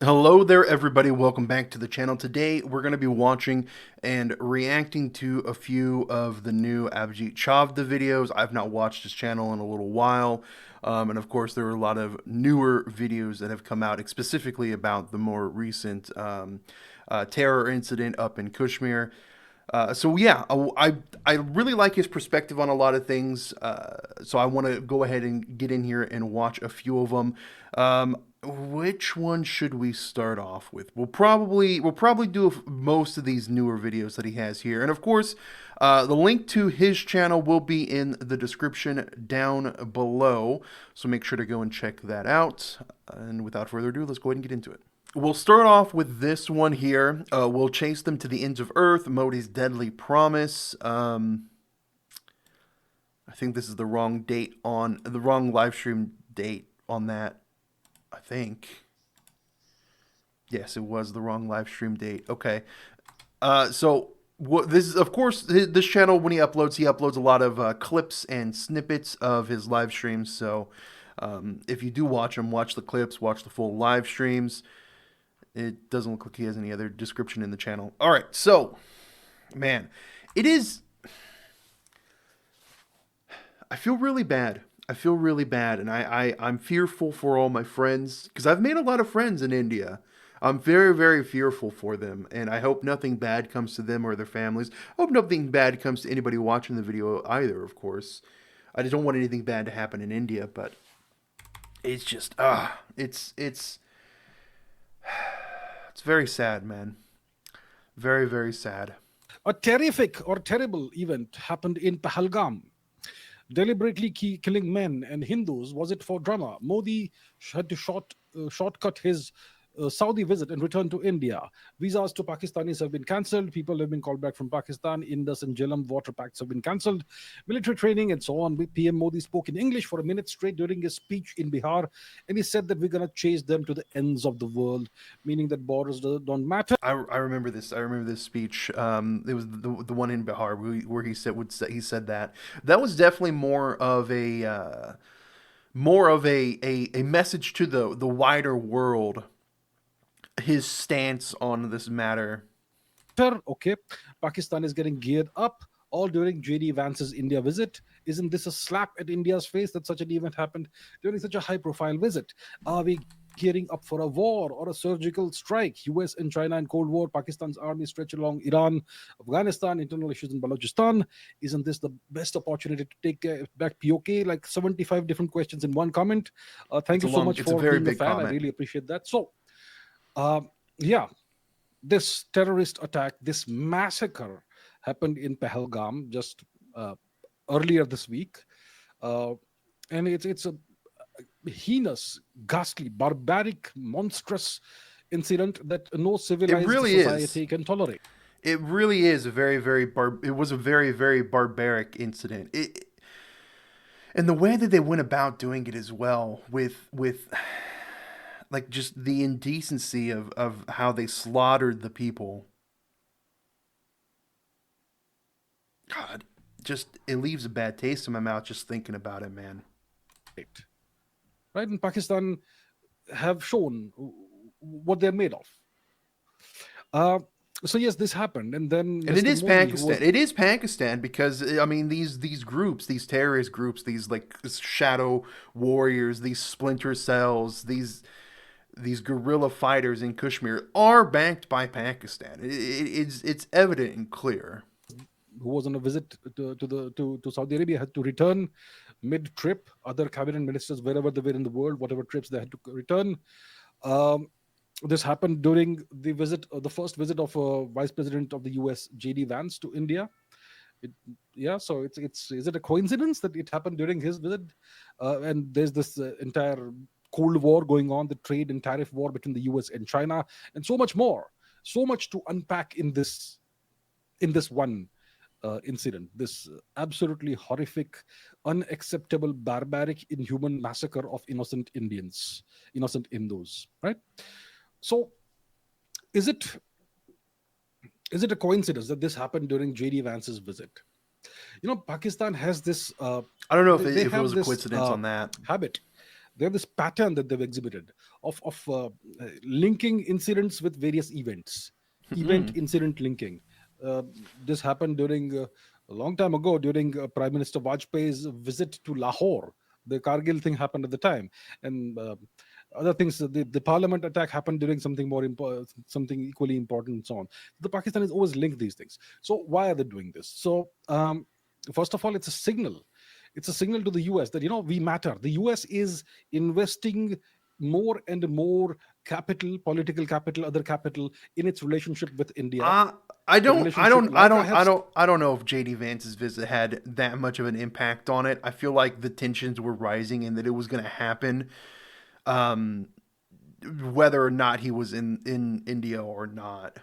Hello there, everybody. Welcome back to the channel. Today, we're going to be watching and reacting to a few of the new Abhijit Chavda videos. I've not watched his channel in a little while. And of course, there are a lot of newer videos that have come out specifically about the more recent terror incident up in Kashmir. So yeah, I really like his perspective on a lot of things. So I want to go ahead and get in here and watch a few of them. Which one should we start off with? We'll probably do most of these newer videos that he has here, and of course, the link to his channel will be in the description down below. So make sure to go and check that out. And without further ado, let's go ahead and get into it. We'll start off with this one here. We'll chase them to the ends of Earth. Modi's deadly promise. I think this is the wrong date on the wrong live stream date on that. I think. Yes, it was the wrong live stream date. Okay. So what this is, of course, this channel when he uploads a lot of clips and snippets of his live streams. So if you do watch them, watch the clips, watch the full live streams. It doesn't look like he has any other description in the channel. All right, so, man, it is. I feel really bad. I feel really bad, and I'm fearful for all my friends because I've made a lot of friends in India. I'm very, very fearful for them, and I hope nothing bad comes to them or their families. I hope nothing bad comes to anybody watching the video either, of course. I just don't want anything bad to happen in India, but it's just it's very sad, man. Very, very sad. A terrific or terrible event happened in Pahalgam. Deliberately killing men and Hindus. Was it for drama? Modi had to shortcut his Saudi visit and return to India. Visas to Pakistanis have been cancelled. People have been called back from Pakistan. Indus and Jhelum water pacts have been cancelled. Military training and so on. PM Modi spoke in English for a minute straight during his speech in Bihar, and he said that we're going to chase them to the ends of the world, meaning that borders don't matter. I remember this. I remember this speech. It was the one in Bihar where he said that. That was definitely more of a message to the wider world. His stance on this matter. Okay, Pakistan is getting geared up all during JD Vance's India visit. Isn't this a slap at India's face that such an event happened during such a high profile visit? Are we gearing up for a war or a surgical strike? US and China in Cold War, Pakistan's army stretch along Iran, Afghanistan, internal issues in Balochistan. Isn't this the best opportunity to take back POK? Like 75 different questions in one comment. Thank you so much It's a for very being a big fan. I comment. really appreciate that. So, yeah, this terrorist attack, this massacre happened in Pahalgam just earlier this week, uh, and it's a heinous, ghastly, barbaric, monstrous incident that no It civilized really is. society can tolerate. It really is a very, it was a very, very barbaric incident. And the way that they went about doing it as well, with like just the indecency of how they slaughtered the people. God, just it leaves a bad taste in my mouth just thinking about it, man. Right? And Pakistan have shown what they're made of. Uh, so yes, this happened, and then And it Mr. is Modi, who was Pakistan. It is Pakistan because I mean these groups, these terrorist groups, these like shadow warriors, these splinter cells, these guerrilla fighters in Kashmir are backed by Pakistan. It's evident and clear. who was on a visit to Saudi Arabia had to return mid trip. Other cabinet ministers, wherever they were in the world, whatever trips they had to return. Um, this happened during the visit, the first visit of Vice President of the U.S. J.D. Vance to India. It, yeah, so it's is it a coincidence that it happened during his visit? And there's this entire Cold War going on, the trade and tariff war between the U.S. and China, and so much more. So much to unpack in this one incident, this absolutely horrific, unacceptable, barbaric, inhuman massacre of innocent Indians, innocent Hindus, right? So, is it is it a coincidence that this happened during JD Vance's visit? Pakistan has this. I don't know if They it have was a this coincidence on that. habit They have this pattern that they've exhibited of linking incidents with various events, event incident linking. Uh, this happened during a long time ago during Prime Minister Vajpayee's visit to Lahore. The Kargil thing happened at the time, and other things. The Parliament attack happened during something something equally important, and so on. The Pakistanis always link these things. So why are they doing this? So first of all, it's a signal. It's a signal to the US that we matter. The US is investing more and more capital, political capital, other capital in its relationship with India. Uh, I The don't, I relationship, don't, I like I don't, have I don't, I don't know if JD Vance's visit had that much of an impact on it. I feel like the tensions were rising and that it was going to happen, um, whether or not he was in India or not.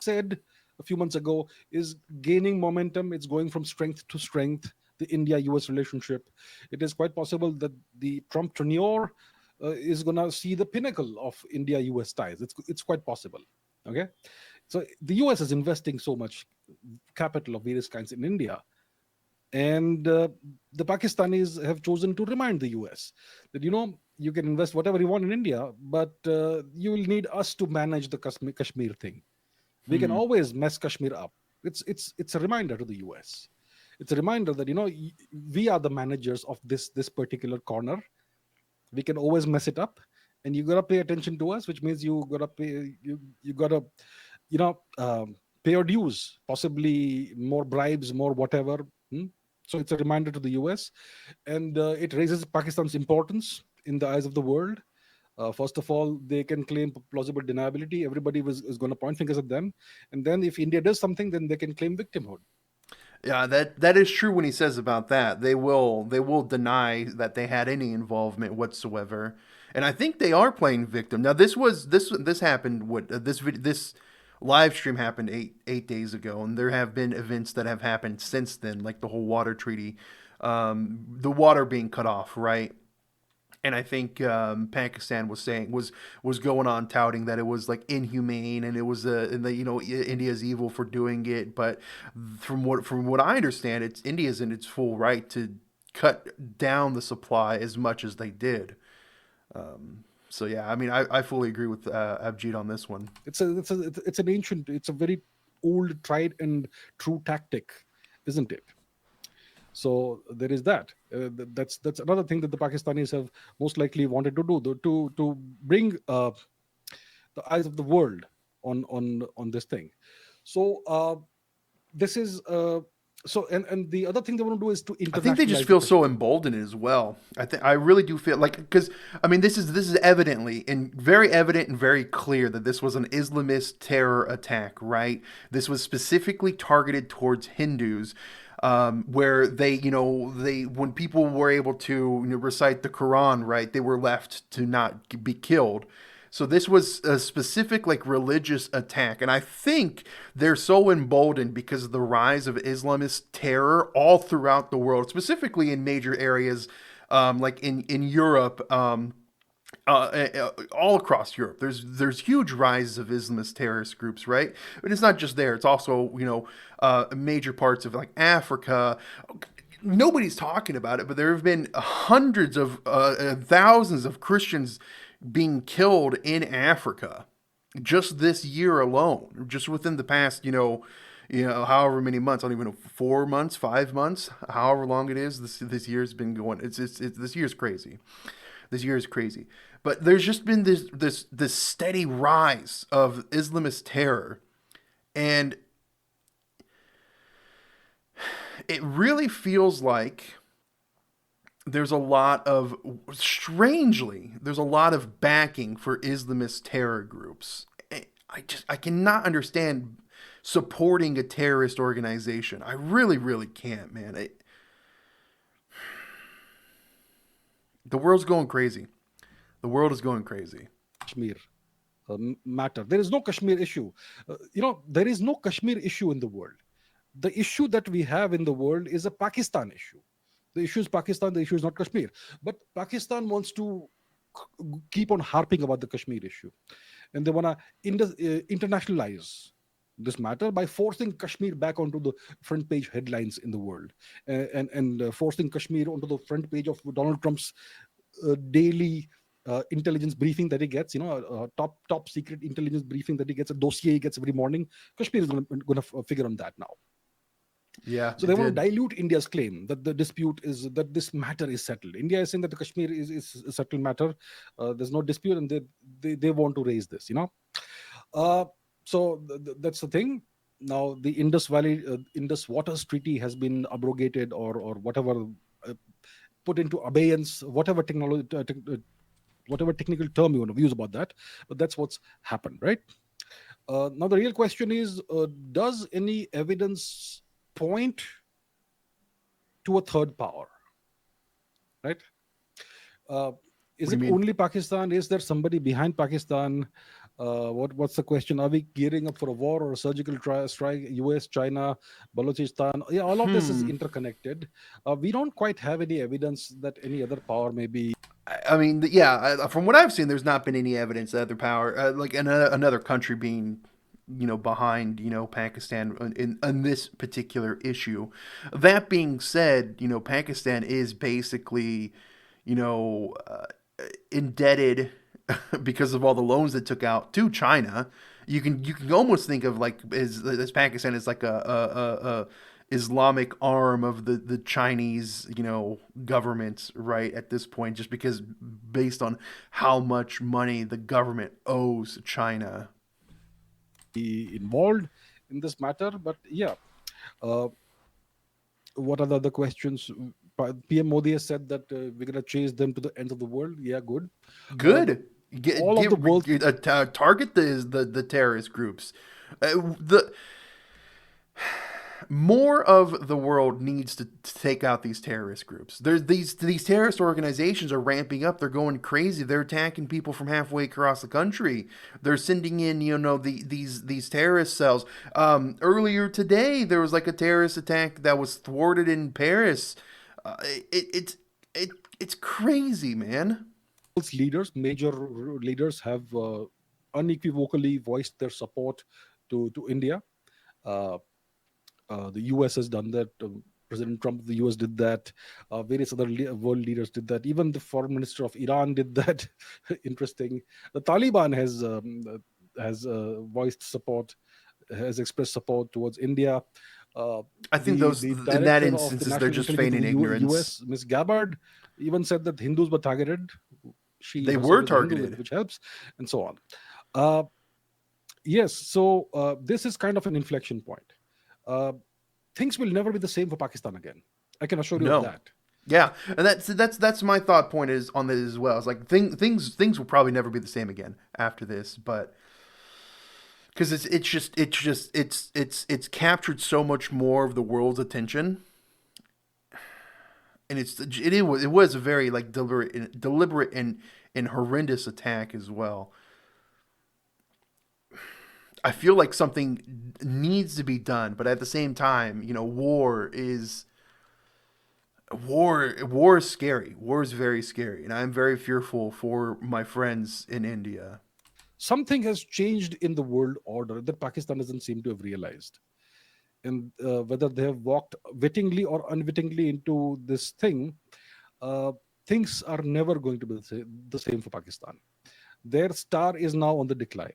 said a few months ago, is gaining momentum. It's going from strength to strength. The India-US relationship. It is quite possible that the Trump tenure is going to see the pinnacle of India-US ties. It's quite possible. Okay, so the US is investing so much capital of various kinds in India, and the Pakistanis have chosen to remind the US that you can invest whatever you want in India, but you will need us to manage the Kashmir thing. We can Hmm. always mess Kashmir up. It's a reminder to the US. It's a reminder that we are the managers of this particular corner. We can always mess it up, and you gotta pay attention to us, which means you gotta you know pay your dues, possibly more bribes, more whatever. Hmm? So it's a reminder to the US, and it raises Pakistan's importance in the eyes of the world. First of all, they can claim plausible deniability. Everybody is going to point fingers at them, and then if India does something, then they can claim victimhood. Yeah, that is true when he says about that. They will deny that they had any involvement whatsoever. And I think they are playing victim. Now this happened this live stream happened eight days ago, and there have been events that have happened since then, like the whole water treaty, the water being cut off, right? And I think Pakistan was going on touting that it was like inhumane and it was and that India's evil for doing it. But from what I understand, it's India's in its full right to cut down the supply as much as they did. So yeah, I mean, I fully agree with Abhijit on this one. It's an ancient, it's a very old, tried and true tactic, isn't it? So there is that. That's another thing that the Pakistanis have most likely wanted to do, to bring the eyes of the world on this thing. So this is so and the other thing they want to do is to I think they just internationalize the feel so Kashmir. emboldened as well. I really do feel like, because I mean this is evidently and very evident and very clear that this was an Islamist terror attack, right? This was specifically targeted towards Hindus, where they when people were able to recite the Quran, right, they were left to not be killed. So this was a specific like religious attack, and I think they're so emboldened because of the rise of Islamist terror all throughout the world, specifically in major areas, like in Europe, all across Europe. There's huge rises of Islamist terrorist groups, right? But it's not just there. It's also major parts of like Africa. Nobody's talking about it, but there have been hundreds of thousands of Christians being killed in Africa just this year alone, just within the past, however many months. I don't even know, 4 months, 5 months, however long it is. This year's been going. It's this year's crazy. This year is crazy. But there's just been this steady rise of Islamist terror, and it really feels like there's a lot of backing for Islamist terror groups. I cannot understand supporting a terrorist organization. I really, really can't, man. The world's going crazy. The world is going crazy. Kashmir matter. There is no Kashmir issue. There is no Kashmir issue in the world. The issue that we have in the world is a Pakistan issue. The issue is Pakistan. The issue is not Kashmir. But Pakistan wants to keep on harping about the Kashmir issue, and they want to internationalize this matter by forcing Kashmir back onto the front page headlines in the world, and forcing Kashmir onto the front page of Donald Trump's daily intelligence briefing that he gets, top secret intelligence briefing that he gets, a dossier he gets every morning. Kashmir is going to figure on that now. Yeah, So it they want to did. dilute India's claim that the dispute is that this matter is settled. India is saying that the Kashmir is a settled matter. There's no dispute, and they want to raise this. Uh, so that's the thing. Now the Indus Valley Indus Waters Treaty has been abrogated or whatever, put into abeyance, whatever whatever technical term you want to use about that. But that's what's happened, right? Now the real question is, does any evidence point to a third power, right? Uh, What is do you it mean? only Pakistan? Is there somebody behind Pakistan? What's the question? Are we gearing up for a war or a surgical strike? US, China, Balochistan. Yeah, all of this is Hmm. interconnected. We don't quite have any evidence that any other power may be I mean, yeah. From what I've seen, there's not been any evidence that other power, like another country being, behind, Pakistan in this particular issue. That being said, Pakistan is basically, you know, indebted because of all the loans it took out to China. You can almost think of like as Pakistan is like a Islamic arm of the Chinese government, right, at this point, just because based on how much money the government owes China. involved in this matter. But yeah, uh, what are the other questions? PM Modi has said that we're going to chase them to the ends of the world. Yeah, good. The, Good. all of the world's Target the terrorist groups. The more of the world needs to take out these terrorist groups. There's these terrorist organizations are ramping up. They're going crazy. They're attacking people from halfway across the country. They're sending in these terrorist cells. Earlier today, there was like a terrorist attack that was thwarted in Paris. It's crazy, man. leaders, major leaders, have unequivocally voiced their support to India. Uh, the US has done that. President Trump of the US did that. Various other world leaders did that. Even the foreign minister of Iran did that. Interesting. The Taliban has voiced support, has expressed support towards India. Uh, I think those the in that director of the instances they're national just intelligence of feigning the ignorance. US, Miss Gabbard, even said that Hindus were targeted. She They herself were is a Hindu, targeted. which helps, and so on. Uh, yes, so this is kind of an inflection point. Uh, Things will never be the same for Pakistan again. I can assure you of No. that. Yeah, and that's my thought point is on this as well. It's like things will probably never be the same again after this, but because it's captured so much more of the world's attention, and it was a very like deliberate and horrendous attack as well. I feel like something needs to be done, but at the same time, war is scary. War is very scary, and I'm very fearful for my friends in India. Something has changed in the world order that Pakistan doesn't seem to have realized. And whether they have walked wittingly or unwittingly into this thing, uh, things are never going to be the same for Pakistan. Their star is now on the decline.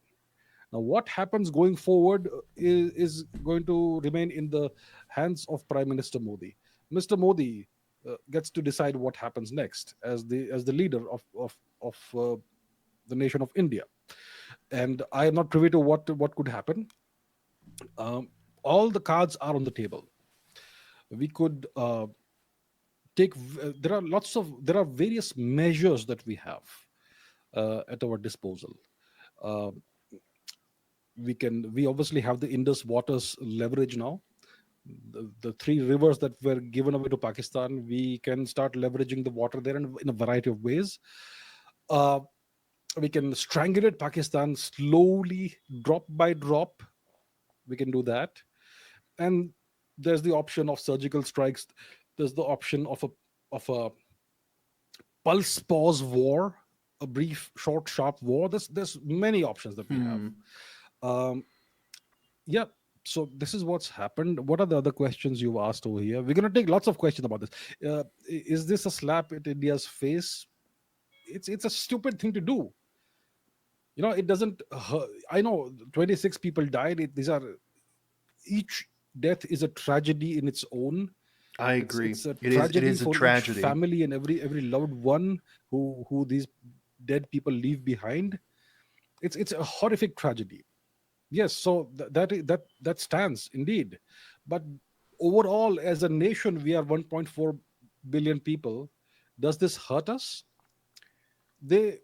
Now, what happens going forward is going to remain in the hands of Prime Minister Modi. Mr. Modi gets to decide what happens next as the leader of the nation of India. And I am not privy to what could happen. Um, all the cards are on the table. We could there are various measures that we have at our disposal. Uh, we obviously have the Indus waters leverage now. The three rivers that were given away to Pakistan, we can start leveraging the water there in a variety of ways. Uh, we can strangulate Pakistan slowly, drop by drop. We can do that. And there's the option of surgical strikes. There's the option of a pulse pause war, a brief, short, sharp war. There's many options that we have. Hmm. Um, yeah. So this is what's happened. What are the other questions you've asked over here? We're going to take lots of questions about this. Is this a slap at India's face? it's a stupid thing to do. It doesn't I know 26 people died. These are, each death is a tragedy in its own. I it's agree. it's a It tragedy is a for each tragedy. family and every loved one who these dead people leave behind. It's a horrific tragedy. Yes, so that stands indeed. But overall, as a nation, we are 1.4 billion people. Does this hurt us? They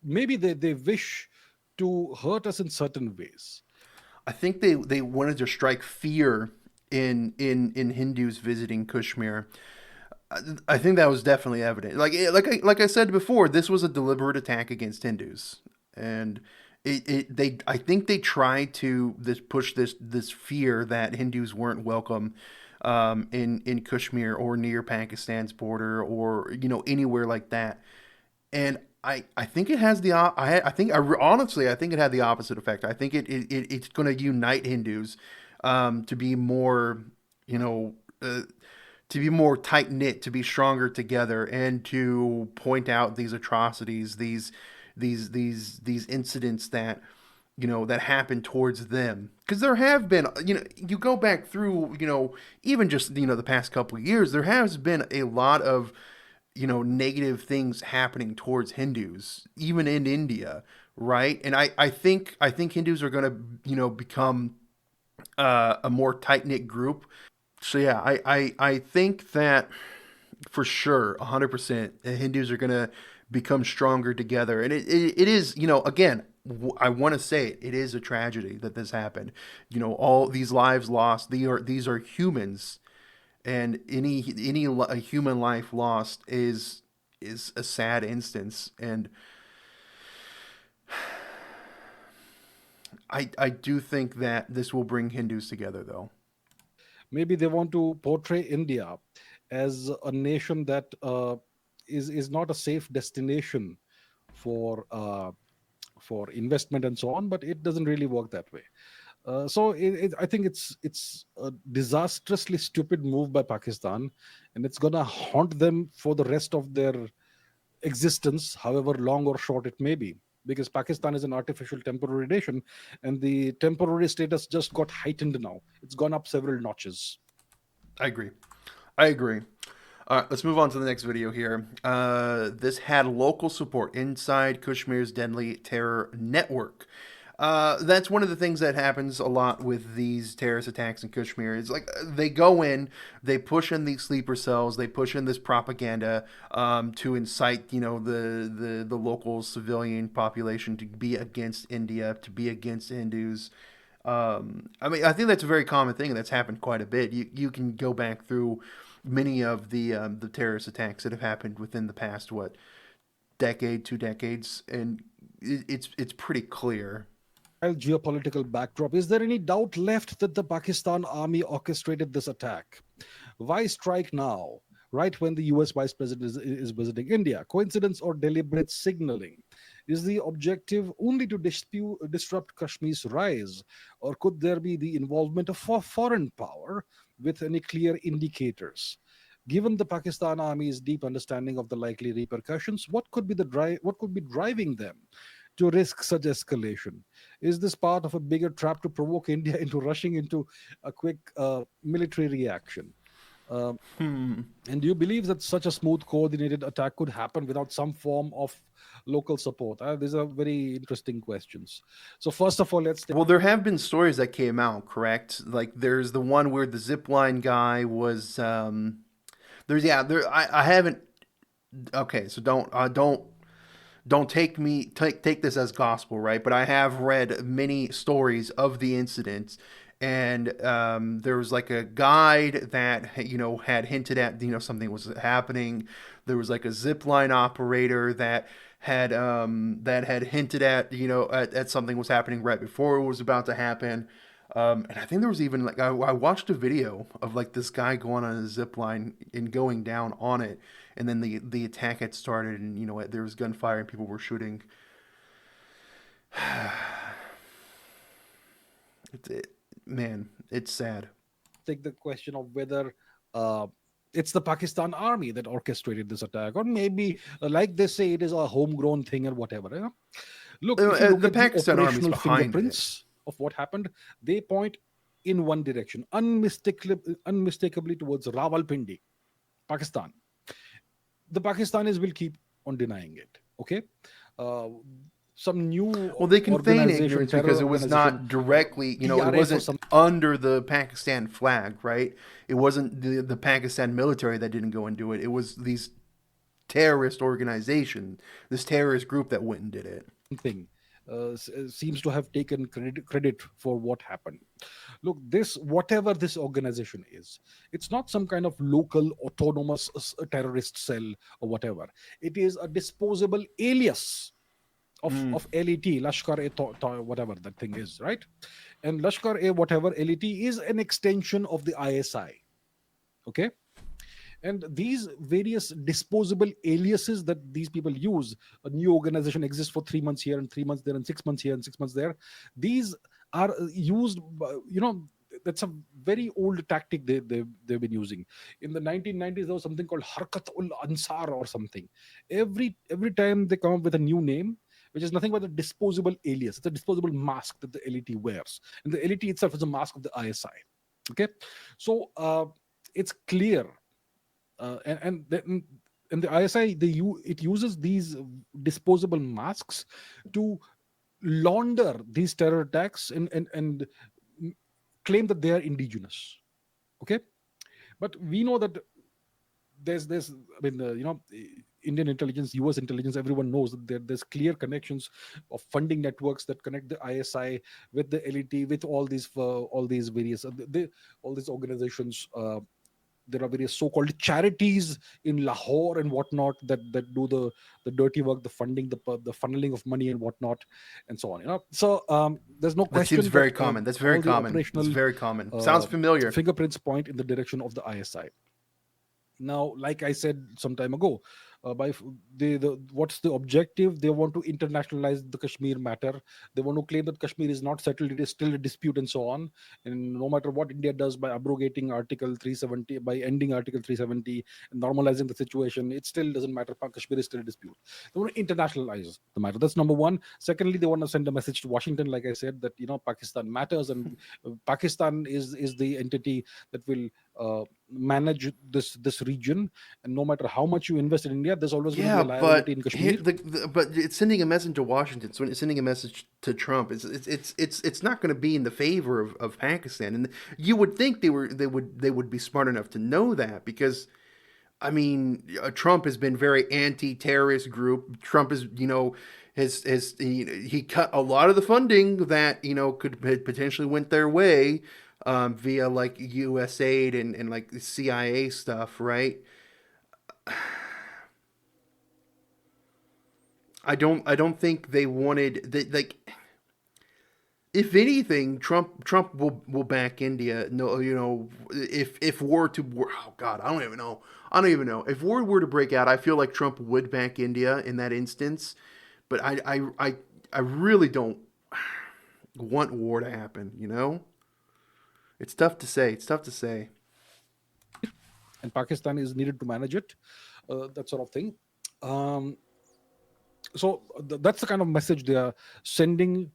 Maybe they wish to hurt us in certain ways. I think they wanted to strike fear in Hindus visiting Kashmir. I think that was definitely evident. Like I said before, this was a deliberate attack against Hindus, and they I think they tried to push this fear that Hindus weren't welcome in Kashmir or near Pakistan's border or anywhere like that. And I think it has the I think honestly I think it had the opposite effect. I think it's going to unite Hindus to be more you know. To be more tight knit, to be stronger together, and to point out these atrocities, these incidents that that happen towards them. Because there have been, you go back through, even just the past couple of years, there has been a lot of negative things happening towards Hindus, even in India, right? And I think Hindus are going to become a more tight knit group. So yeah, I think that for sure, 100%, Hindus are gonna become stronger together, and it is again. I want to say it. It is a tragedy that this happened. All these lives lost. These are humans, and any human life lost is a sad instance. And I do think that this will bring Hindus together, though. Maybe they want to portray India as a nation that is not a safe destination for investment and so on, but it doesn't really work that way. I think it's a disastrously stupid move by Pakistan, and it's gonna haunt them for the rest of their existence, however long or short it may be. Because Pakistan is an artificial temporary nation, and the temporary status just got heightened now. It's gone up several notches. I agree. I agree. Let's move on to the next video here. This had local support inside Kashmir's deadly terror network. That's one of the things that happens a lot with these terrorist attacks in Kashmir. Is like they go in, they push in these sleeper cells, they push in this propaganda to incite, the local civilian population to be against India, to be against Hindus. I mean, I think that's a very common thing, and that's happened quite a bit. You can go back through many of the terrorist attacks that have happened within the past decade, 2 decades, and it's pretty clear. Geopolitical backdrop, is there any doubt left that the Pakistan army orchestrated this attack? Why strike now, right when the US Vice President is visiting India? Coincidence or deliberate signaling? Is the objective only to disrupt Kashmir's rise, or could there be the involvement of foreign power with any clear indicators? Given the Pakistan Army's deep understanding of the likely repercussions, what could be driving them to risk such escalation? Is this part of a bigger trap to provoke India into rushing into a quick military reaction? Um, Hmm. and do you believe that such a smooth, coordinated attack could happen without some form of local support? These are very interesting questions. So, first of all, let's take. Well, there have been stories that came out, correct? Like there's the one where the zipline guy was. There's yeah. There I haven't. Okay, so don't take this as gospel, right? But I have read many stories of the incident, and there was like a guide that had hinted at something was happening. There was like a zipline operator that had hinted at at something was happening right before it was about to happen. And I think there was even like I watched a video of like this guy going on a zip line and going down on it, and then the attack had started, and there was gunfire and people were shooting. it, man, it's sad. Take the question of whether uh, it's the Pakistan army that orchestrated this attack, or maybe, like they say, it is a homegrown thing or whatever. Look, if you look The at the Pakistan army's operational behind it. fingerprints of what happened, they point in one direction, unmistakably towards Rawalpindi, Pakistan. The Pakistanis will keep on denying it. Okay, uh, some new Well, they can feign organization, ignorance because terror it was organization, not directly, it TRF or wasn't some under the Pakistan flag, right? It wasn't the Pakistan military that didn't go and do it. It was these terrorist organization, this terrorist group that went and did it. thing. Seems to have taken credit for what happened. Look, this, whatever this organization is, it's not some kind of local autonomous terrorist cell or whatever. It is a disposable alias Mm. of LET, Lashkar e whatever that thing is, right? And Lashkar e whatever LET is an extension of the ISI. Okay, and these various disposable aliases that these people use, a new organization exists for 3 months here and 3 months there and 6 months here and 6 months there. These are used that's a very old tactic they've been using. In the 1990s, there was something called Harkat ul Ansar or something. Every time they come up with a new name, which is nothing but a disposable alias. It's a disposable mask that the LET wears, and the LET itself is a mask of the ISI. Okay, so it's clear, and the ISI, it uses these disposable masks to launder these terror attacks and claim that they are indigenous. Okay, but we know that there's I mean, Indian intelligence, US intelligence, everyone knows that there's clear connections of funding networks that connect the ISI with the LET, with all these various all these organizations. There are various so-called charities in Lahore and whatnot that do the dirty work, the funding, the funneling of money and whatnot, and so on. So there's no That seems question that very common. That's very all the common. It's operational very common. Sounds uh, familiar. fingerprints point in the direction of the ISI. Now, like I said some time ago, what's the objective? They want to internationalize the Kashmir matter. They want to claim that Kashmir is not settled, it is still a dispute, and so on. And no matter what India does by abrogating Article 370, by ending Article 370 and normalizing the situation, it still doesn't matter. Kashmir is still a dispute. They want to internationalize the matter. That's number one. Secondly, they want to send a message to Washington, like I said, that Pakistan matters, and Pakistan is the entity that will manage this region, and no matter how much you invest in India, there's always going to be Yeah, a liability but in Kashmir. but it's sending a message to Washington. So it's sending a message to Trump. It's not going to be in the favor of Pakistan. And you would think they would be smart enough to know that, because I mean, Trump has been very anti-terrorist group. Trump is, he cut a lot of the funding that could potentially went their way, via like U.S. aid and like CIA stuff, right? I don't think they wanted like, if anything, Trump will back India. No, if war to war, oh God, I don't even know. I don't even know if war were to break out. I feel like Trump would back India in that instance, but I really don't want war to happen. It's tough to say. It's tough to say. And Pakistan is needed to manage it, that sort of thing. um, that's the kind of message they are sending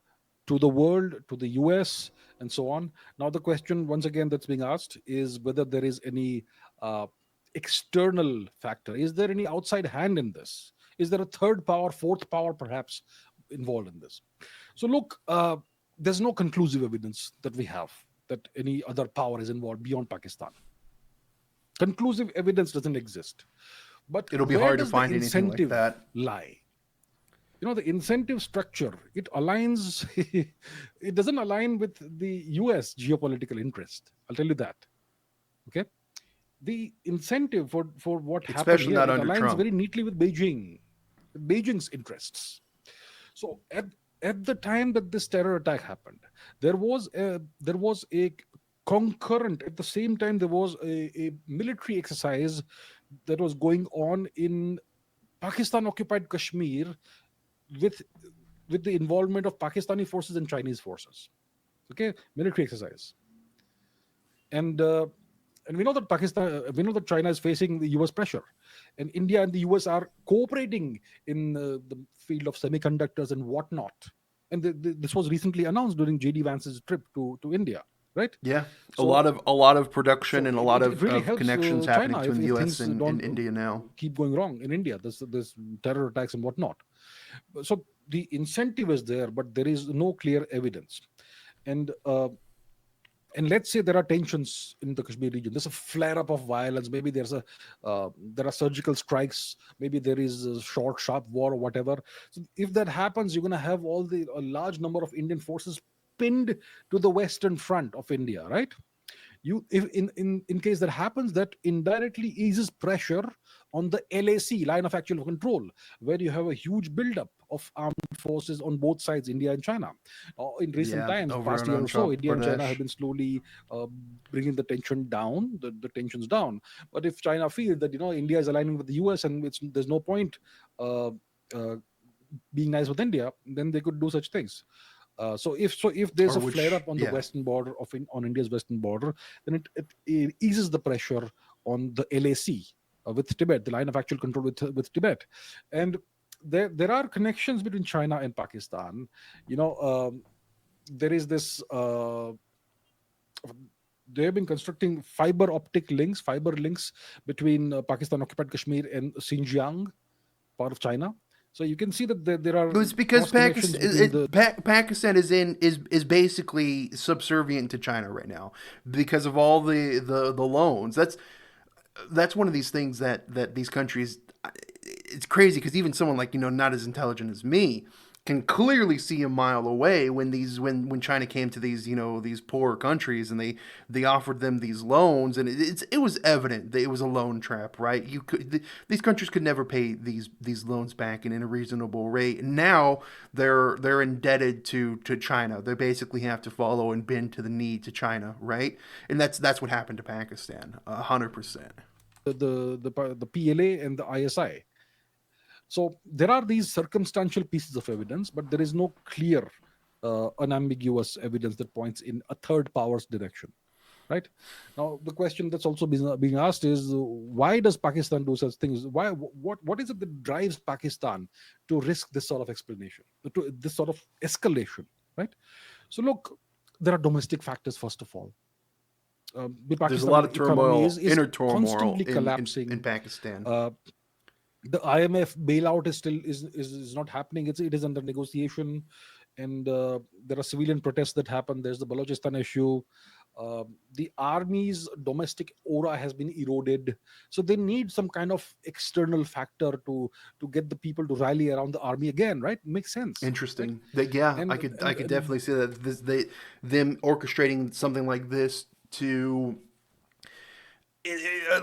to the world, to the US, and so on. Now, the question, once again, that's being asked is whether there is any uh, external factor. Is there any outside hand in this? Is there a third power, fourth power, perhaps, involved in this? So, look, there's no conclusive evidence that we have that any other power is involved beyond Pakistan. Conclusive evidence doesn't exist. But It'll be where hard to does the find anything like incentive that. lie? The incentive structure, it aligns, it doesn't align with the US geopolitical interest, I'll tell you that. Okay, the incentive for what happened Especially here, not it under aligns Trump. very neatly with Beijing's interests. So at the time that this terror attack happened, there was a concurrent, at the same time, there was a military exercise that was going on in Pakistan occupied Kashmir, with the involvement of Pakistani forces and Chinese forces. Okay, military exercise. And And we know that China is facing the US pressure, and India and the US are cooperating in the field of semiconductors and whatnot. And this was recently announced during JD Vance's trip to India, right? Yeah, So a lot of production and a lot it really of helps connections happening China between the if U.S. things and don't India now. keep going wrong in India. There's terror attacks and whatnot. So the incentive is there, but there is no clear evidence. And and let's say there are tensions in the Kashmir region. There's a flare up of violence. Maybe there are surgical strikes. Maybe there is a short, sharp war or whatever. So if that happens, you're going to have a large number of Indian forces pinned to the western front of India, right? You if in case that happens, that indirectly eases pressure on the LAC, line of actual control, where you have a huge buildup of armed forces on both sides, India and China. In recent Yeah, times, over past and year on or so, India and China have Pradesh. been slowly uh, bringing the tension down, the tensions down. But if China feels that India is aligning with the US and there's no point uh, uh, being nice with India, then they could do such things. If there's Or a flare which, up on the yeah. western border on India's western border, then it eases the pressure on the LAC with Tibet, the line of actual control with Tibet, and there are connections between China and Pakistan. You know, there is this. They have been constructing fiber links between Pakistan occupied Kashmir and Xinjiang, part of China. So you can see that there It are was because cross connections between the. Pakistan is basically subservient to China right now because of all the loans. That's one of these things that these countries. It's crazy because even someone like not as intelligent as me can clearly see a mile away when China came to these these poorer countries and they offered them these loans, and it was evident that it was a loan trap, right? These countries could never pay these loans back in a reasonable rate. Now they're indebted to China. They basically have to follow and bend to the knee to China, right? And that's what happened to Pakistan, 100%. The PLA and the ISI. So there are these circumstantial pieces of evidence, but there is no clear, unambiguous evidence that points in a third power's direction. Right now, the question that's also being asked is, why does Pakistan do such things? What is it that drives Pakistan to risk this sort of explanation, to this sort of escalation? Right. So look, there are domestic factors first of all. The There's a lot Pakistani of economy turmoil, is inner turmoil constantly in collapsing. Pakistan. The IMF bailout is not happening. It is under negotiation, and there are civilian protests that happen. There's the Balochistan issue. The army's domestic aura has been eroded, so they need some kind of external factor to get the people to rally around the army again. Right? Makes sense, right? Interesting. That yeah, And I and could and definitely see that them orchestrating something like this to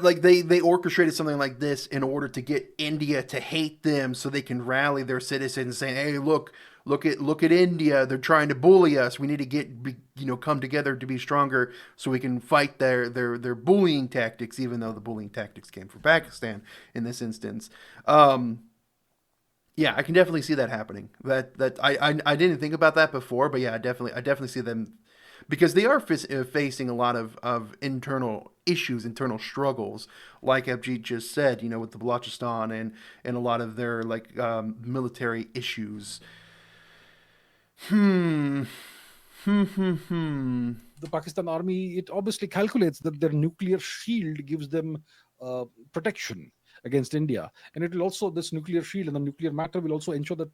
like they orchestrated something like this in order to get India to hate them so they can rally their citizens saying, "Hey, look at India. They're trying to bully us. We need to come together to be stronger so we can fight their bullying tactics, even though the bullying tactics came from Pakistan in this instance." Yeah, I can definitely see that happening. I didn't think about that before, but yeah, I definitely see them because they are facing a lot of internal issues, internal struggles, like Abhijit just said. With the Balochistan and a lot of their like military issues. Hmm. Hmm. Hmm. Hmm. the Pakistan army, it obviously calculates that their nuclear shield gives them protection against India, and it will also, this nuclear shield and the nuclear matter will also ensure that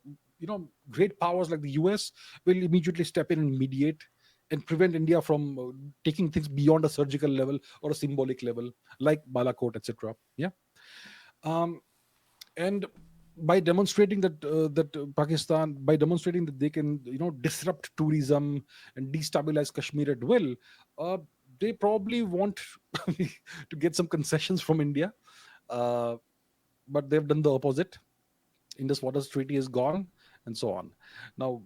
great powers like the US will immediately step in and mediate and prevent India from taking things beyond a surgical level or a symbolic level, like Balakot, etc. Yeah. Um, and by demonstrating that they can disrupt tourism and destabilize Kashmir at will, uh, they probably want to get some concessions from India, uh, but they've done the opposite. Indus Waters Treaty is gone, and so on. Now,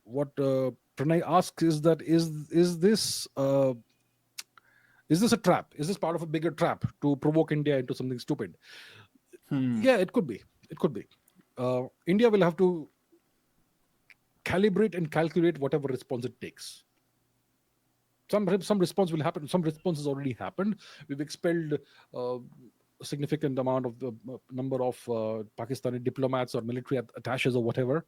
what Pranay asks is that is this a trap? Is this part of a bigger trap to provoke India into something stupid? Hmm. Yeah, it could be. It could be. India will have to calibrate and calculate whatever response it takes. some response will happen. Some response has already happened. We've expelled a significant amount of the number of Pakistani diplomats or military attaches or whatever,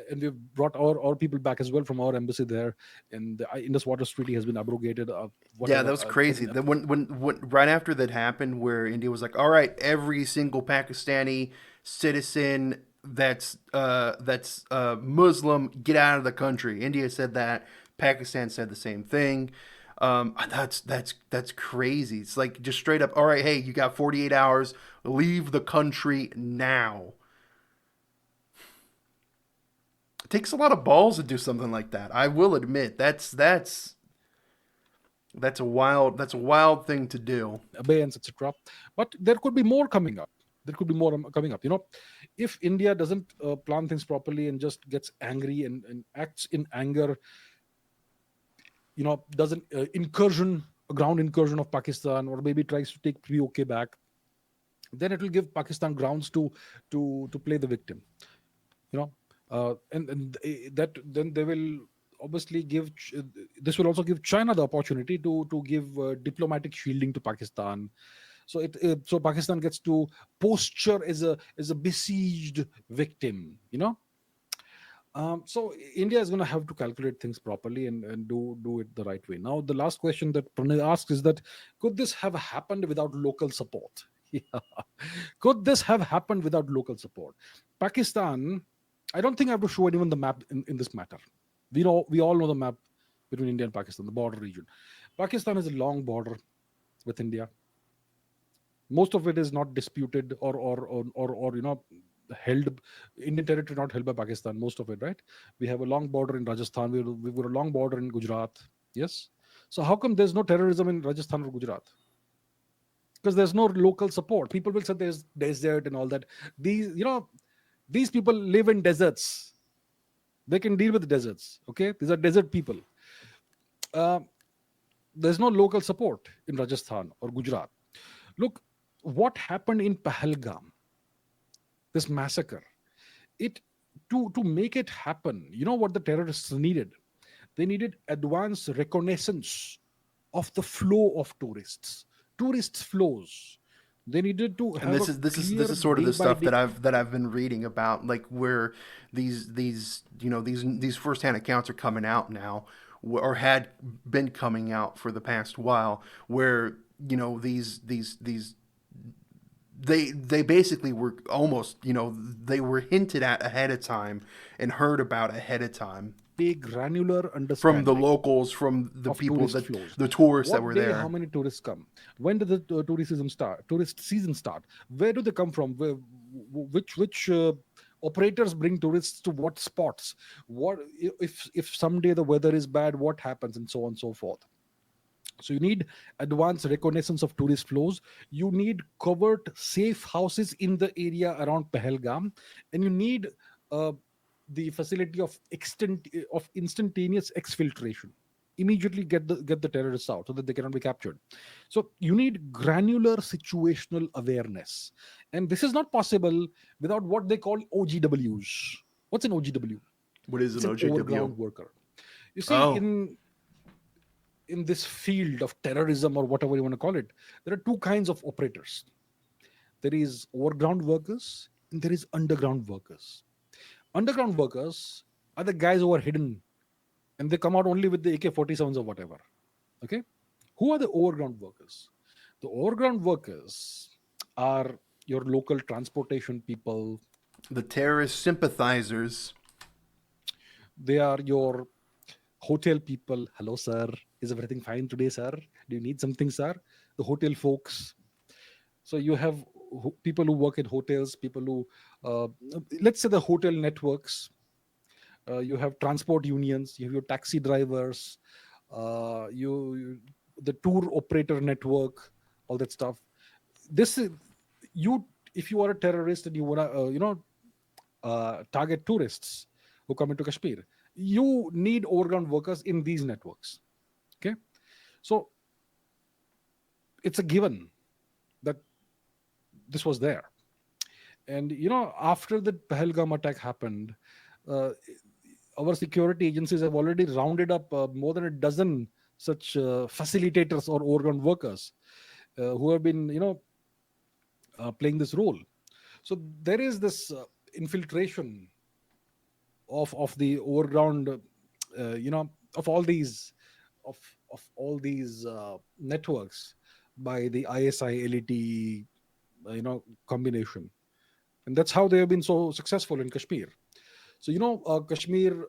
and we've brought our people back as well from our embassy there. And the Indus Waters Treaty has been abrogated. Yeah, Whatever that was has crazy. been. That when right after that happened, where India was like, "All right, every single Pakistani citizen that's Muslim, get out of the country." India said that. Pakistan said the same thing. That's crazy. It's like just straight up. All right, hey, you got 48 hours. Leave the country now. It takes a lot of balls to do something like that. I will admit that's a wild thing to do. Abeyance, etc. But there could be more coming up. There could be more coming up. If India doesn't plan things properly and just gets angry and acts in anger, doesn't a ground incursion of Pakistan, or maybe tries to take POK back, then it will give Pakistan grounds to play the victim. You know, and that then they will obviously this will also give China the opportunity to give diplomatic shielding to Pakistan. So Pakistan gets to posture as a besieged victim. So India is going to have to calculate things properly and do it the right way. Now, the last question that Pranay asks is that could this have happened without local support? Yeah. Could this have happened without local support? Pakistan, I don't think I have to show anyone the map in this matter. We all know the map between India and Pakistan, the border region. Pakistan has a long border with India. Most of it is not disputed or held. Indian territory not held by Pakistan, most of it, right? We have a long border in Rajasthan. We've got a long border in Gujarat. Yes. So how come there's no terrorism in Rajasthan or Gujarat? Because there's no local support. People will say there's desert and all that. These people live in deserts. They can deal with deserts. Okay, these are desert people. uh, there's no local support in Rajasthan or Gujarat. Look, what happened in Pahalgam, this massacre, it to make it happen, you know what the terrorists needed? They needed advanced reconnaissance of the flow of tourists flows. They needed to And have a this is clear sort of day the by stuff day. that I've been reading about, like where these firsthand accounts are coming out now, or had been coming out for the past while, where these they basically were almost, they were hinted at ahead of time and heard about ahead of time A granular from the understanding locals, from the of people, tourist that flows. the tourists that What were day, how there. many tourists come? When does the tourist season start? Where do they come from? Which operators bring tourists to what spots? What if someday the weather is bad? What happens, and so on and so forth. So you need advanced reconnaissance of tourist flows. You need covert safe houses in the area around Pahalgam, and you need uh, the facility of instantaneous exfiltration. Immediately get the terrorists out so that they cannot be captured. So you need granular situational awareness, and this is not possible without what they call OGWs. What's an OGW? What is an It's an OJW? overground worker. You see, Oh, in this field of terrorism or whatever you want to call it, there are two kinds of operators. There is overground workers and there is underground workers. Underground workers are the guys who are hidden and they come out only with the AK-47s or whatever. Okay? Who are the overground workers? The overground workers are your local transportation people. the terrorist sympathizers. They are your hotel people. Hello, sir. Is everything fine today, sir? Do you need something, sir? The hotel folks. So you have people who work in hotels, people who, uh, let's say the hotel networks. You have transport unions. You have your taxi drivers. The tour operator network, all that stuff. This is you. If you are a terrorist and you wanna, target tourists who come into Kashmir, you need overground workers in these networks. Okay, so it's a given that this was there. And after the Pahalgam attack happened, uh, our security agencies have already rounded up more than a dozen such facilitators or overground workers who have been, playing this role. So there is this infiltration of the overground, of all these of all these networks by the ISI LET, combination, and that's how they have been so successful in Kashmir. So Kashmir,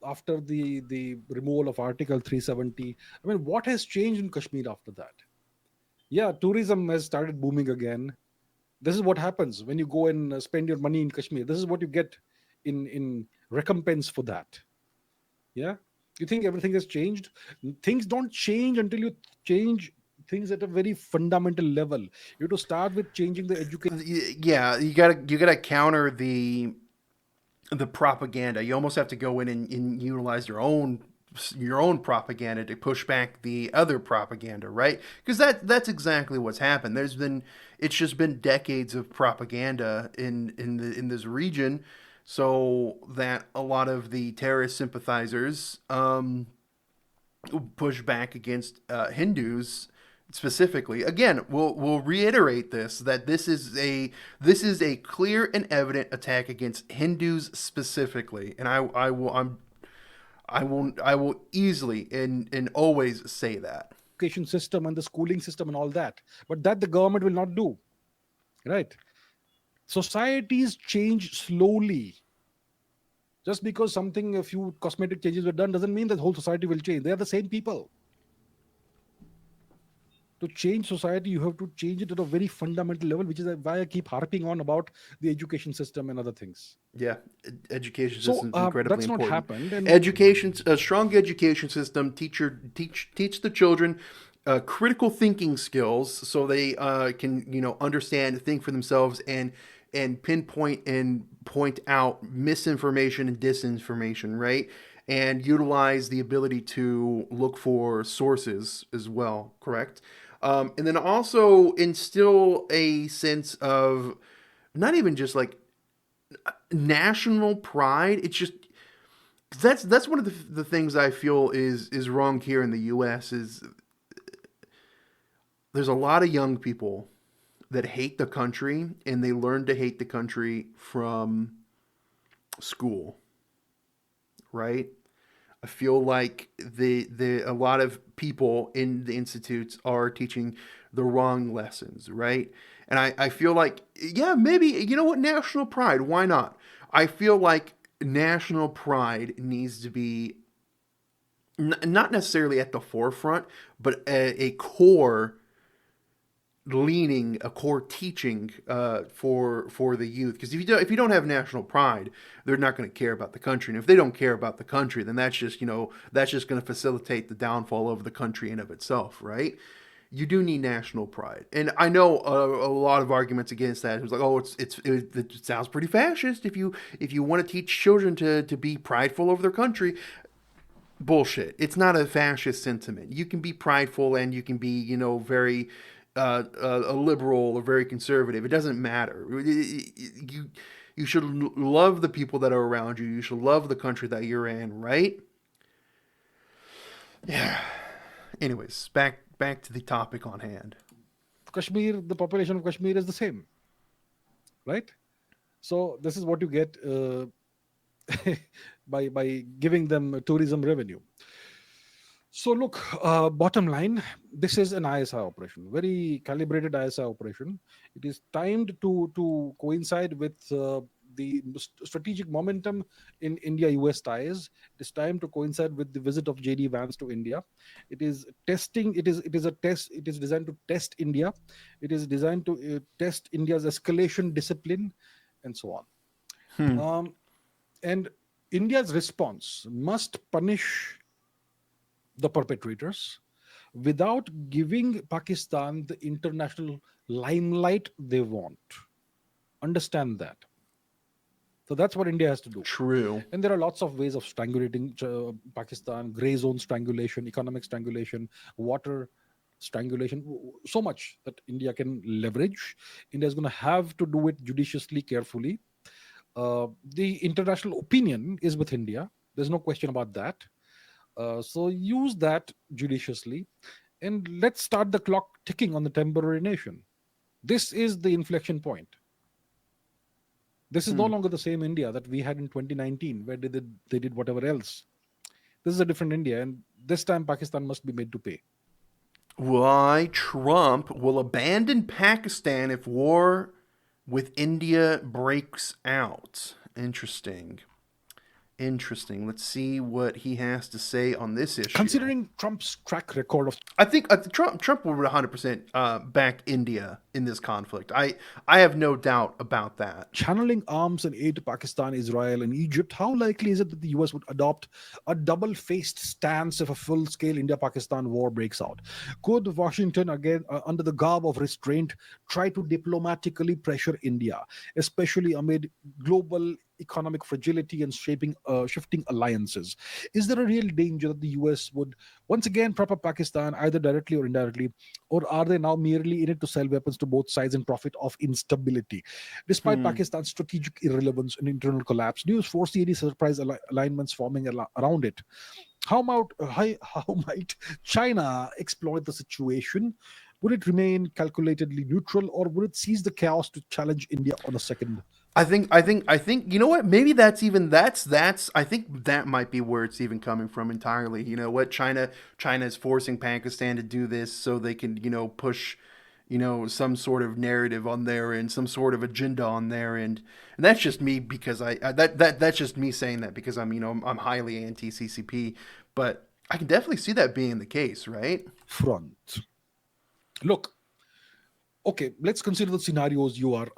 after the removal of Article 370, I mean, what has changed in Kashmir after that? Yeah, tourism has started booming again. This is what happens when you go and spend your money in Kashmir. This is what you get in recompense for that. Yeah, you think everything has changed? Things don't change until you change things at a very fundamental level. You have to start with changing the education. Yeah, you gotta counter the propaganda. You almost have to go in and utilize your own propaganda to push back the other propaganda, right? Because that's exactly what's happened. It's just been decades of propaganda in this region, so that a lot of the terrorist sympathizers push back against Hindus specifically. Again, we'll reiterate this, that this is a clear and evident attack against Hindus specifically, and I will easily and always say that. System and the schooling system and all that, but that the government will not do. Right? Societies change slowly. Just because something, a few cosmetic changes were done, doesn't mean that whole society will change. They are the same people. To change society, you have to change it at a very fundamental level, which is why I keep harping on about the education system and other things. Yeah, education So system is incredibly that's not important. happened, and A strong education system, teach the children critical thinking skills, so they can understand, think for themselves, and pinpoint and point out misinformation and disinformation, right? And utilize the ability to look for sources as well. Correct. And then also instill a sense of not even just like national pride. It's just that's one of the things I feel is wrong here in the U.S. is there's a lot of young people that hate the country, and they learn to hate the country from school, right? I feel like the a lot of people in the institutes are teaching the wrong lessons, right? And I feel like, yeah, maybe, what, national pride, why not? I feel like national pride needs to be not necessarily at the forefront, but a core leaning, a core teaching for the youth. Because if you don't have national pride, they're not going to care about the country. And if they don't care about the country, then that's just going to facilitate the downfall of the country in of itself, right? You do need national pride, and I know a lot of arguments against that. It was like, oh, it sounds pretty fascist if you want to teach children to be prideful of their country. Bullshit. It's not a fascist sentiment. You can be prideful, and you can be, very a liberal or very conservative. It doesn't matter. You should love the people that are around you. You should love the country that you're in, right? Yeah. Anyways, back to the topic on hand. Kashmir, the population of Kashmir is the same, right? So this is what you get by giving them tourism revenue. So look, bottom line, this is an ISI operation, very calibrated ISI operation. It is timed to coincide with the strategic momentum in India-US ties. It is timed to coincide with the visit of JD Vance to India. It is testing. It is a test. It is designed to test India. It is designed to test India's escalation discipline, and so on. Hmm. And India's response must punish the perpetrators without giving Pakistan the international limelight they want. Understand that. So that's what India has to do. True. And there are lots of ways of strangulating Pakistan: gray zone strangulation, economic strangulation, water strangulation, so much that India can leverage. India is going to have to do it judiciously, carefully. The international opinion is with India. There's no question about that. So use that judiciously, and let's start the clock ticking on the temporary nation. This is the inflection point. This is no Hmm. longer the same India that we had in 2019, where they did whatever else. This is a different India, and this time Pakistan must be made to pay. Why Trump will abandon Pakistan if war with India breaks out. Interesting. Interesting. Let's see what he has to say on this issue. Considering Trump's track record of I think Trump will 100% back India in this conflict. I have no doubt about that. channeling arms and aid to Pakistan, Israel, and Egypt, how likely is it that the US would adopt a double faced stance if a full scale India Pakistan war breaks out? Could Washington, again, under the garb of restraint, try to diplomatically pressure India, especially amid global economic fragility and shifting alliances? Is there a real danger that the US would once again prop up Pakistan, either directly or indirectly, or are they now merely in it to sell weapons to both sides and profit off instability? Despite Hmm. Pakistan's strategic irrelevance and internal collapse, do you foresee any surprise alignments forming around it? How might China exploit the situation? Would it remain calculatedly neutral, or would it seize the chaos to challenge India on a second? I think you know what? Maybe that's I think that might be where it's even coming from entirely. You know what? China is forcing Pakistan to do this so they can, push, some sort of narrative on their end, some sort of agenda on their end. And that's just me because that's just me saying that because I'm highly anti CCP, but I can definitely see that being the case, right? Front. Look, okay, let's consider the scenarios you are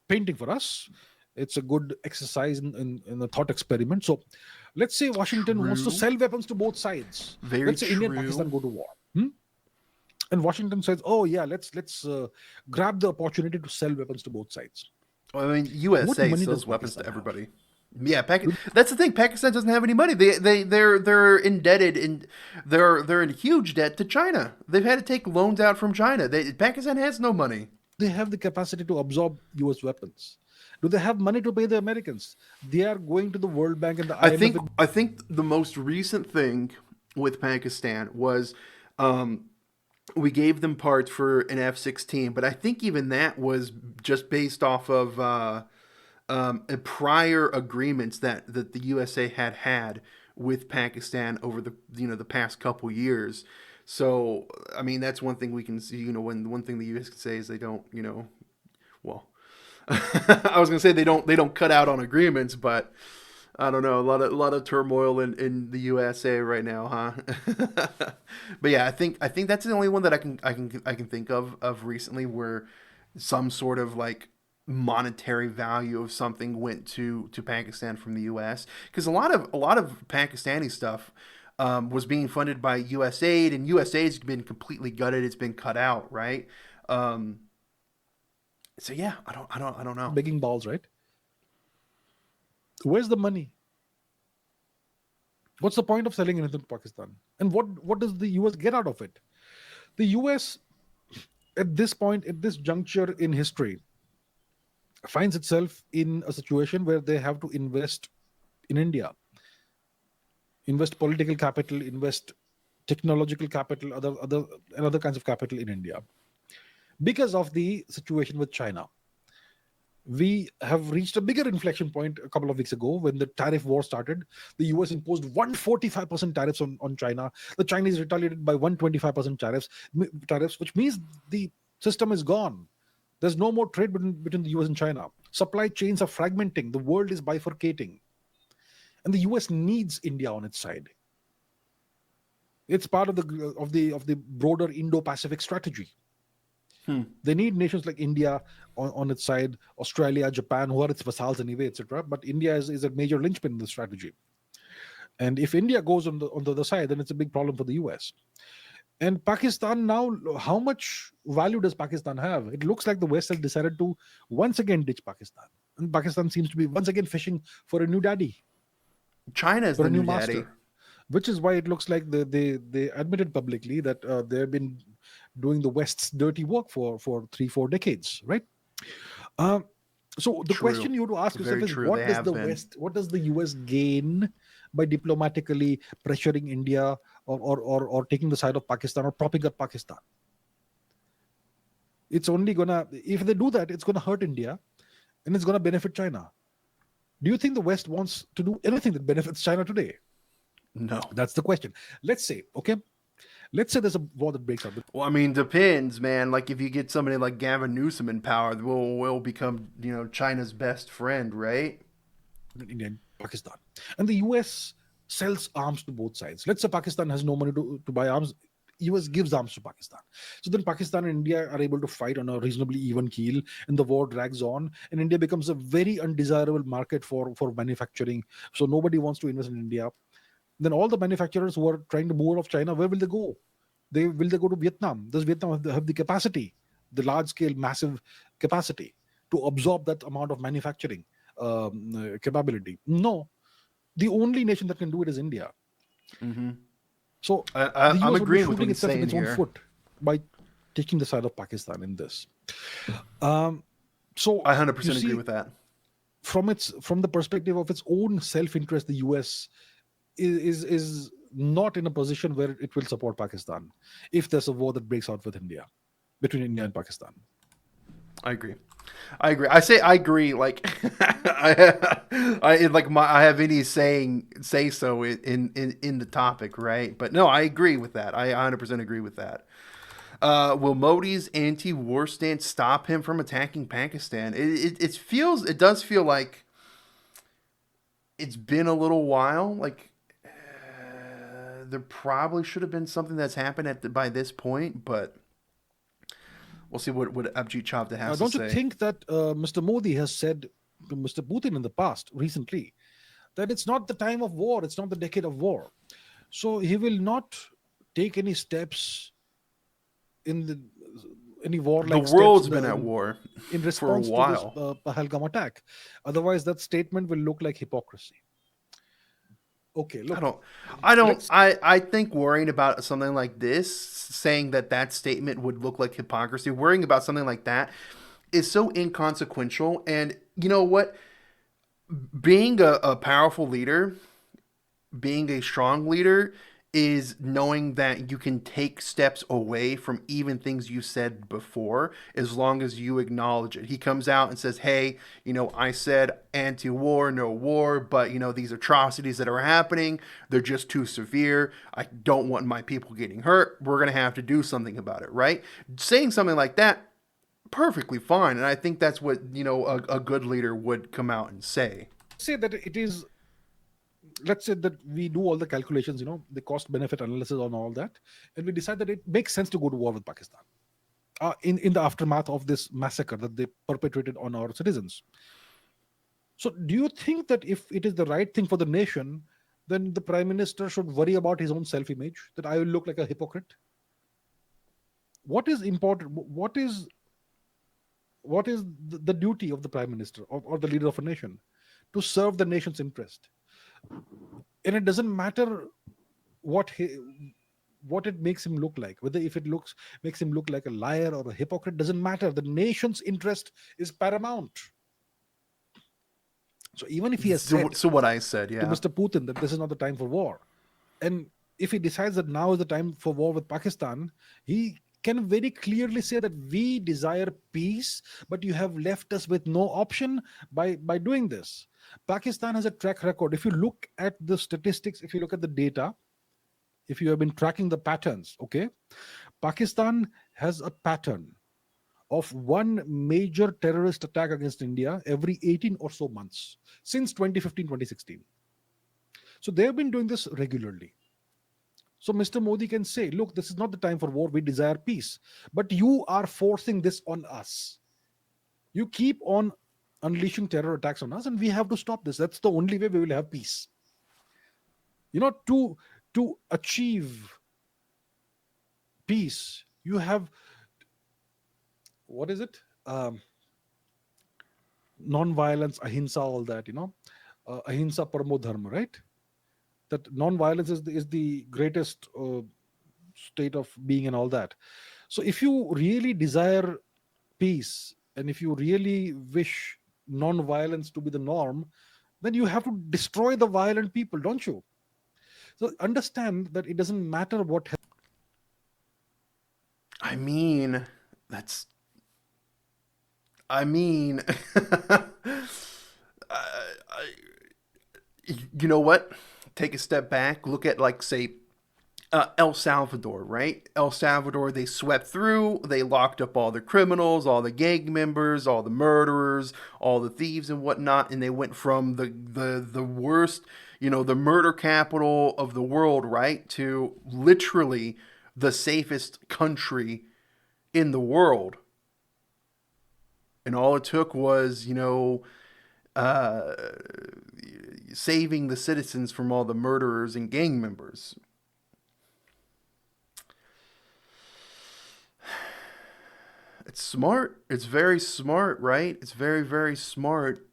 painting for us. It's a good exercise in a thought experiment. So, let's say Washington wants to True. sell weapons to both sides. Very Let's say India and Pakistan true. go to war. Hmm? And Washington says, "Oh yeah, let's grab the opportunity to sell weapons to both sides." Well, I mean, What USA money does sells weapons Pakistan to have? everybody. Yeah, Do- that's the thing. Pakistan doesn't have any money. They're indebted and they're in huge debt to China. They've had to take loans out from China. Pakistan has no money. they have the capacity to absorb US weapons? Do they have money to pay the Americans? They are going to the World Bank and the I IMF think with I think the most recent thing with Pakistan was um, we gave them parts for an F-16, but I think even that was just based off of prior agreements that the USA had with Pakistan over the past couple years. So I mean that's one thing we can see. When one thing the U.S. can say is they don't. Well, I was gonna say they don't cut out on agreements, but I don't know. A lot of turmoil in the USA right now, huh? But yeah, I think that's the only one that I can think of recently where some sort of like monetary value of something went to Pakistan from the U.S. because a lot of Pakistani stuff was being funded by USAID, and USAID's been completely gutted. It's been cut out, right? Um, so yeah, I don't know. begging balls, right? Where's the money? What's the point of selling anything to Pakistan? And what does the US get out of it? The US, at this point, at this juncture in history, finds itself in a situation where they have to invest in India, invest political capital, invest technological capital, other and other kinds of capital in India because of the situation with China. We have reached a bigger inflection point a couple of weeks ago when the tariff war started. The US imposed 145% tariffs on China. The Chinese retaliated by 125% tariffs, which means the system is gone. There's no more trade between the US and China. Supply chains are fragmenting. The world is bifurcating. And the US needs India on its side. It's part of the broader Indo-Pacific strategy. Hmm. They need nations like India on its side, Australia, Japan, who are its vassals anyway, etc. But India is a major linchpin in the strategy. And if India goes on the other side, then it's a big problem for the US. And Pakistan now, how much value does Pakistan have? It looks like the West has decided to once again ditch Pakistan. And Pakistan seems to be once again fishing for a new daddy, China is for the a new new daddy. master, which is why it looks like they admitted publicly that they've been doing the West's dirty work for 3-4 decades, right? Um, so the True. question you have to ask yourself Very is, true. They have been. what does the US gain by diplomatically pressuring India, or taking the side of Pakistan, or propping up Pakistan. It's only gonna, if they do that, it's gonna hurt India, and it's gonna benefit China. Do you think the West wants to do anything that benefits China today? No. That's the question. Let's say, okay, let's say there's a war that breaks out Well, I mean, depends, man. Like if you get somebody like Gavin Newsom in power, will become China's best friend, right? between India and Pakistan, and the US sells arms to both sides. Let's say Pakistan has no money to buy arms. US gives arms to Pakistan. So then Pakistan and India are able to fight on a reasonably even keel, and the war drags on, and India becomes a very undesirable market for manufacturing. So nobody wants to invest in India. Then all the manufacturers who are trying to move out of China, where will they go? They go to Vietnam? Does Vietnam have the capacity, the large scale, massive capacity to absorb that amount of manufacturing capability? No. The only nation that can do it is India. Mm-hmm. So the I'm US would be agreeing with what shooting he's itself in saying its own here. foot by taking the side of Pakistan in this. Um, so I you 100% agree see, with that. from the perspective of its own self-interest, the US is not in a position where it will support Pakistan if there's a war that breaks out with India, between India and Pakistan. I agree. I agree. I say I agree. Like I have any say so in the topic, right? But no, I agree with that. I 100% agree with that. Will Modi's anti-war stance stop him from attacking Pakistan? It does feel like it's been a little while. Like there probably should have been something that's happened by this point, but we'll see what Abhijit Chavda has to Don't you say. think that Mr. Modi has said to Mr. Putin in the past, recently, that it's not the time of war, it's not the decade of war. So he will not take any steps in the any The warlike steps world's been at in war in for a response to this while. Pahalgam attack. Otherwise, that statement will look like hypocrisy. Okay, I look, don't, I don't, let's. I think worrying about something like this, saying that statement would look like hypocrisy, worrying about something like that is so inconsequential. And you know what? Being a powerful leader, being a strong leader, is knowing that you can take steps away from even things you said before as long as you acknowledge it. He comes out and says, hey, I said anti-war, no war, but these atrocities that are happening, they're just too severe. I don't want my people getting hurt. We're going to have to do something about it, right? Saying something like that, perfectly fine. And I think that's what, a good leader would come out and say. Say that it is. Let's say that we do all the calculations, the cost benefit analysis on all that, and we decide that it makes sense to go to war with Pakistan in the aftermath of this massacre that they perpetrated on our citizens. So, do you think that if it is the right thing for the nation, then the prime minister should worry about his own self-image, that I will look like a hypocrite? What is important? What is the duty of the prime minister, or the leader of a nation? To serve the nation's interest. And it doesn't matter what what it makes him look like, whether if it looks makes him look like a liar or a hypocrite, doesn't matter. The nation's interest is paramount. So even if he has So, said so what I said, to yeah. Mr. Putin that this is not the time for war, and if he decides that now is the time for war with Pakistan, he can very clearly say that we desire peace, but you have left us with no option by doing this. Pakistan has a track record. If you look at the statistics, if you look at the data, if you have been tracking the patterns, okay, Pakistan has a pattern of one major terrorist attack against India every 18 or so months since 2015, 2016. So they have been doing this regularly. So Mr. Modi can say, look, this is not the time for war. We desire peace. But you are forcing this on us. You keep on unleashing terror attacks on us, and we have to stop this. That's the only way we will have peace. To achieve peace, you have, what is it? Non-violence, ahimsa, all that, ahimsa paramo dharma, right? That non-violence is the greatest state of being and all that. So if you really desire peace, and if you really wish non-violence to be the norm, then you have to destroy the violent people, don't you? So understand that it doesn't matter what. I mean, that's. I mean, you know what? Take a step back. Look at, like, say, El Salvador, right? El Salvador, they swept through, they locked up all the criminals, all the gang members, all the murderers, all the thieves and whatnot, and they went from the worst, the murder capital of the world, right, to literally the safest country in the world. And all it took was, uh, saving the citizens from all the murderers and gang members. It's smart. It's very smart, right? It's very, very smart.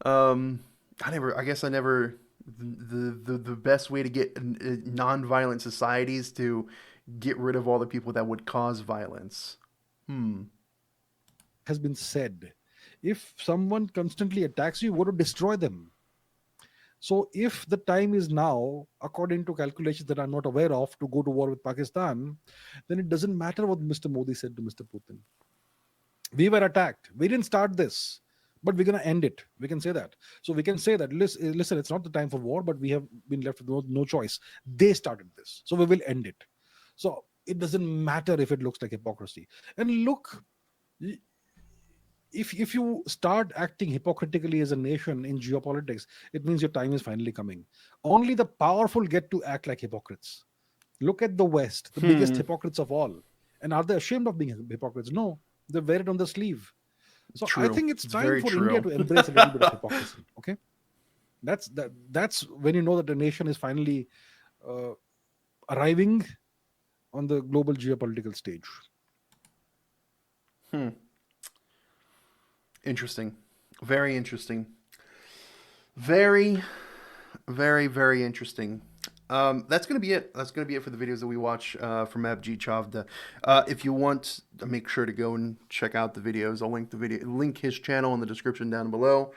um, I guess I never, the best way to get non-violent societies to get rid of all the people that would cause violence. Hmm. Has been said, if someone constantly attacks you, you want to destroy them. So if the time is now, according to calculations that I'm not aware of, to go to war with Pakistan, then it doesn't matter what Mr. Modi said to Mr. Putin. We were attacked. We didn't start this, but we're going to end it. We can say that. So we can say that, listen, it's not the time for war, but we have been left with no choice. They started this. So we will end it. So it doesn't matter if it looks like hypocrisy. And look, if you start acting hypocritically as a nation in geopolitics, it means your time is finally coming. Only the powerful get to act like hypocrites. Look at the West, the biggest Hmm. hypocrites of all. And are they ashamed of being hypocrites? No, they wear it on the sleeve. So I True. think it's It's time very for India true. to embrace a little bit of hypocrisy. Okay, that's when you know that the nation is finally uh, arriving on the global geopolitical stage. Hmm. Interesting. Very interesting. Very, very, very interesting. That's gonna be it. That's gonna be it for the videos that we watch from Abhijit Chavda. If you want, make sure to go and check out the videos. I'll link his channel in the description down below.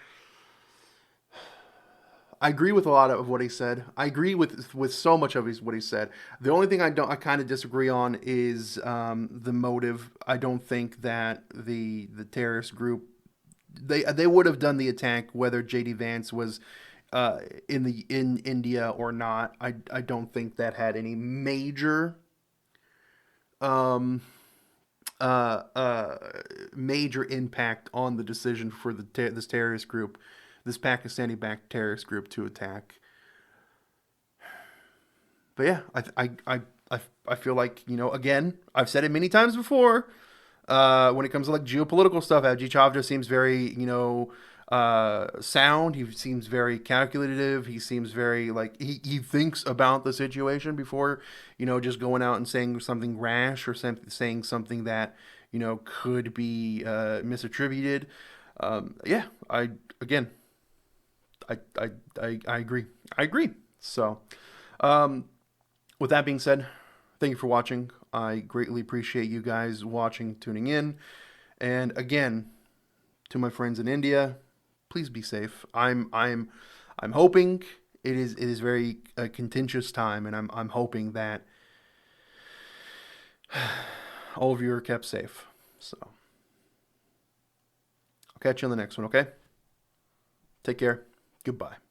I agree with a lot of what he said. I agree with so much of what he said. The only thing I kind of disagree on is the motive. I don't think that the terrorist group, they would have done the attack whether JD Vance was in India or not. I don't think that had any major um, uh, uh, major impact on the decision for this terrorist group, this Pakistani-backed terrorist group, to attack. But yeah, I feel like, again, I've said it many times before. When it comes to, like, geopolitical stuff, Abhijit Chavda seems very, sound. He seems very calculative. He seems very, like, he thinks about the situation before, just going out and saying something rash or saying something that, could be misattributed. Yeah, again, I agree. I agree. So, um, with that being said, thank you for watching. I greatly appreciate you guys watching, tuning in. And again, to my friends in India, please be safe. I'm hoping it is very contentious time, and I'm hoping that all of you are kept safe. So I'll catch you on the next one. Okay. Take care. Goodbye.